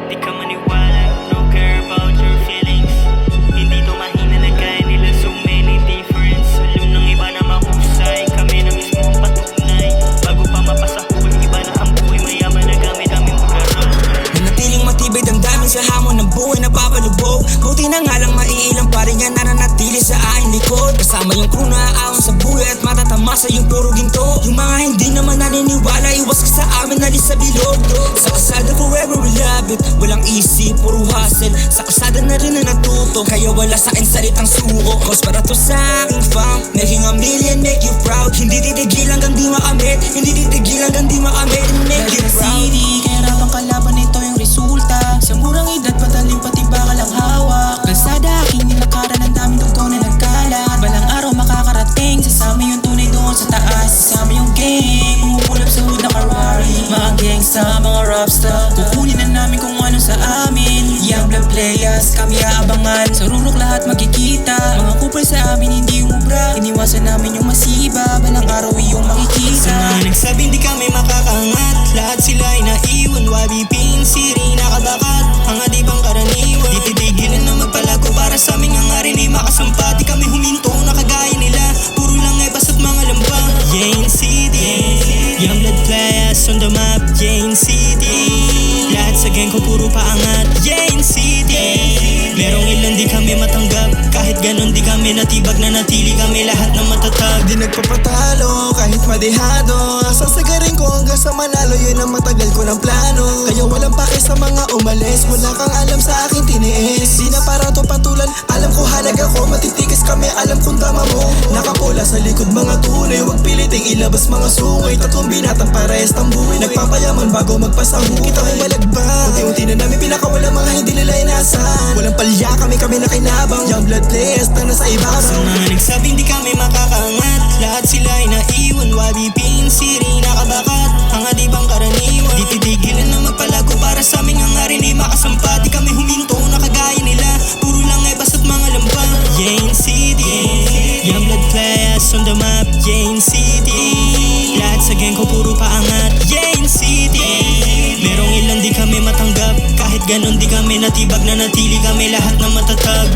Di ka maniwala, no care about your feelings. Hindi to mahina na kaya nila so many difference. Alam ng iba na mahusay, kami na mismo ang patunay. Bago pa mapasahol, iba na ang buhay, mayaman na gamit aming pag-aral. Nanatiling matibay damdamin sa hamon ng buhay na papalubog. Buti na nga lang maiilang pa rin yan nananatili sa aking likod. Kasama yung crew na aawon sa buhay at matatamasa yung puro ginto. Yung mga hindi naman naniniwala, iwas ka sa amin, alis sa bilog. Sa kasada forever we love it, walang easy, puro hustle. Sa kasada na rin na natuto, kaya wala sa akin salitang suko. Cause para to sa aking fam, making a million make you proud. Hindi titigil hanggang di makamit, hindi titigil hanggang di makamit, make you proud. City, kaya rapang kalaban nito yung resulta. Sa murang edad, padaling pati bakal ang hawak. Kalsada aking nilakaran, ang daming tugtog na nagkalat. Balang araw makakarating, sasama yung tunay doon sa taas. Sasama yung gang, pumupulap sa hood na Ferrari. Mga gangsta, mga rapstar, kukunin na namin kung ano sa amin. Young blood players, kami aabangan. Sa rurok lahat makikita. Mga kupal sa amin hindi umubra. Iniwasan namin yung masiba, balang araw iyong Sa makikita. mga nagsabing di kami makakangat, lahat sila ay naiwan. YBP, Siri, nakabakat, ang di bang karaniwan. Di titigilan na magpalago para sa aming hangarin ay makasampa. Di kami huminto na kagaya nila, puro lang ay basta't mga lamba. Jane City, young blood players on the map. Jane City, lahat sa gang ko puro paangat. Jane City, merong ilan di kami matanggap. Kahit ganon di kami natibag, na natili kami lahat na matatag. Di nagpapatalo kahit madihado, sasagarin ko hanggang sa manalo, yun ang matagal ko ng plano. Kaya walang pake sa mga umalis, wala kang alam sa aking tiniis. Di na para to patulan, alam ko halaga ko, matitigas kami, alam kong tama mo. Nakapula sa likod mga tunay, wag piliting ilabas mga sungay. Tatlong binatang parehas ng buhay, nagpapayaman bago magpasahuhay. Kita may malagban, unti-unti na namin pinakawala mga hindi nila inasan. Walang palya kami na kinabang, young blood players na nasa Sa ibabaw. mga nagsabing di kami makakangat, lahat sila ay naiwan. YBP, Siri, nakabakat, ang di bang karaniwan. Di titigilan na magpalago para sa aming hangarin ay makasampa. Di kami huminto na kagaya nila, puro lang ay basta't mga lamba. Jane City, young blood players on the map. Jane City, lahat sa gang ko puro paangat. Jane City, merong ilan di kami matanggap. Kahit ganon di kami natibag, na natili kami lahat na matatag.